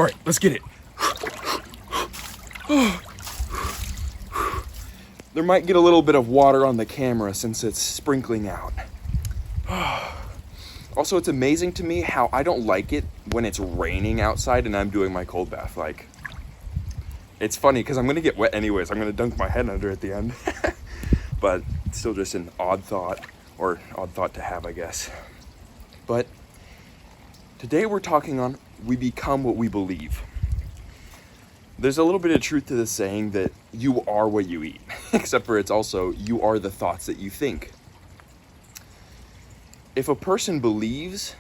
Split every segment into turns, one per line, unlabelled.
All right, let's get it. There might get a little bit of water on the camera since it's sprinkling out. Also, it's amazing to me how I don't like it when it's raining outside and I'm doing my cold bath. Like, it's funny because I'm gonna get wet anyways. I'm gonna dunk my head under at the end. But it's still just an odd thought, or odd thought to have, I guess. But today we're talking on we become what we believe. There's a little bit of truth to this saying that you are what you eat, except for it's also you are the thoughts that you think. If a person believes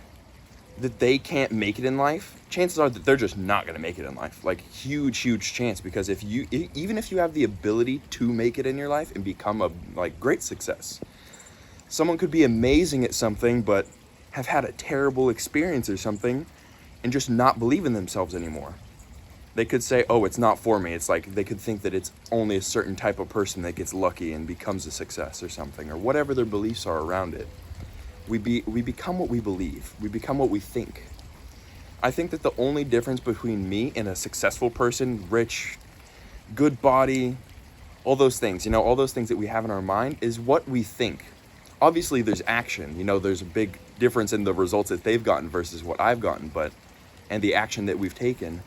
that they can't make it in life, chances are that they're just not going to make it in life. Like, huge chance, because even if you have the ability to make it in your life and become a great success, someone could be amazing at something but have had a terrible experience or something and just not believe in themselves anymore. They could say, oh, it's not for me. It's like they could think that it's only a certain type of person that gets lucky and becomes a success or something, or whatever their beliefs are around it. We become what we believe. We become what we think. I think that the only difference between me and a successful person, rich, good body, all those things, all those things that we have in our mind, is what we think. Obviously, there's action. There's a big difference in the results that they've gotten versus what I've gotten, and the action that we've taken.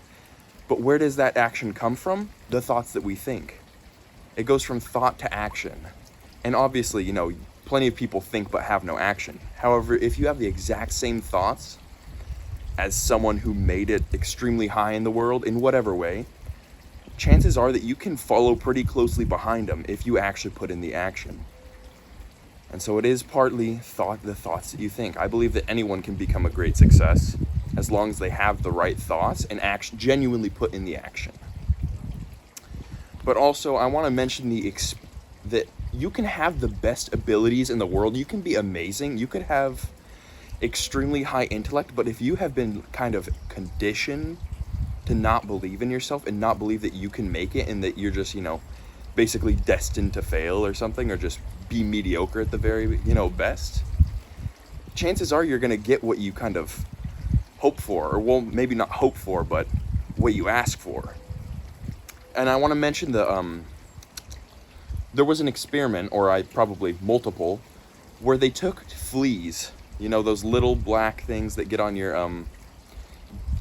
But where does that action come from? The thoughts that we think. It goes from thought to action. And obviously, plenty of people think but have no action. However, if you have the exact same thoughts as someone who made it extremely high in the world in whatever way, chances are that you can follow pretty closely behind them if you actually put in the action. And so it is partly the thoughts that you think. I believe that anyone can become a great success as long as they have the right thoughts and genuinely put in the action. But also, I want to mention that you can have the best abilities in the world. You can be amazing. You could have extremely high intellect, but if you have been kind of conditioned to not believe in yourself and not believe that you can make it and that you're just, basically destined to fail or something, or just be mediocre at the very, best, chances are you're going to get what you kind of hope for, or well, maybe not hope for, but what you ask for. And I want to mention there was an experiment, or probably multiple, where they took fleas, those little black things that get on your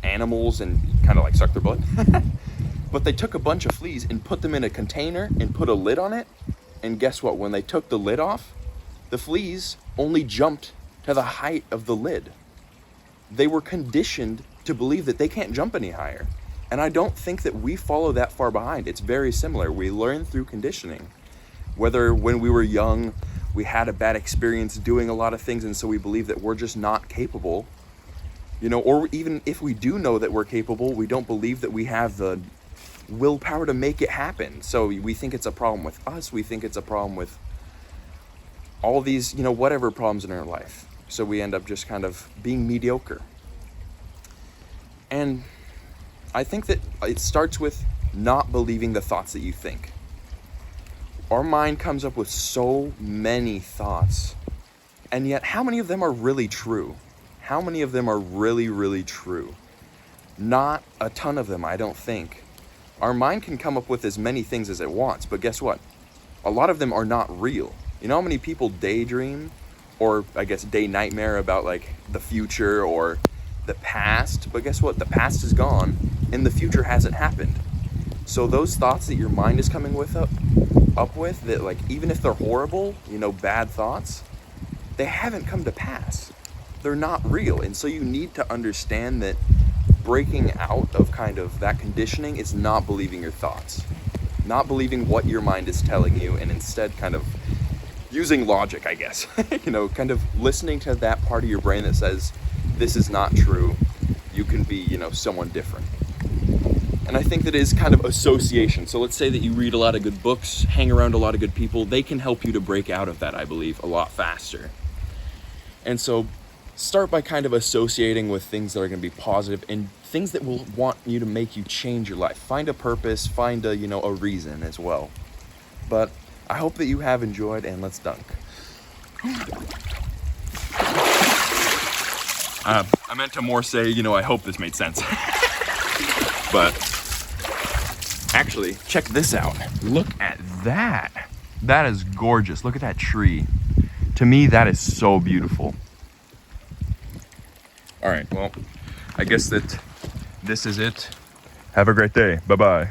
animals and kind of suck their blood. But they took a bunch of fleas and put them in a container and put a lid on it. And guess what? When they took the lid off, the fleas only jumped to the height of the lid. They were conditioned to believe that they can't jump any higher. And I don't think that we follow that far behind. It's very similar. We learn through conditioning. Whether when we were young, we had a bad experience doing a lot of things, and so we believe that we're just not capable, or even if we do know that we're capable, we don't believe that we have the willpower to make it happen. So we think it's a problem with us. We think it's a problem with all these, whatever problems in our life. So we end up just kind of being mediocre. And I think that it starts with not believing the thoughts that you think. Our mind comes up with so many thoughts, and yet how many of them are really true? How many of them are really true? Not a ton of them, I don't think. Our mind can come up with as many things as it wants, but guess what? A lot of them are not real. You know how many people daydream, or I guess day nightmare about the future or the past? But guess what? The past is gone and the future hasn't happened. So those thoughts that your mind is coming up with, that even if they're horrible, bad thoughts, they haven't come to pass. They're not real. And so you need to understand that breaking out of kind of that conditioning is not believing your thoughts, not believing what your mind is telling you, and instead kind of using logic, I guess, kind of listening to that part of your brain that says, this is not true. You can be, someone different. And I think that is kind of association. So let's say that you read a lot of good books, hang around a lot of good people. They can help you to break out of that, I believe, a lot faster. And so start by kind of associating with things that are going to be positive and things that will want you to make you change your life. Find a purpose, find a reason as well. But I hope that you have enjoyed, and let's dunk. I meant to more say, I hope this made sense. But actually, check this out. Look at that. That is gorgeous. Look at that tree. To me, that is so beautiful. All right, well, I guess that this is it. Have a great day. Bye-bye.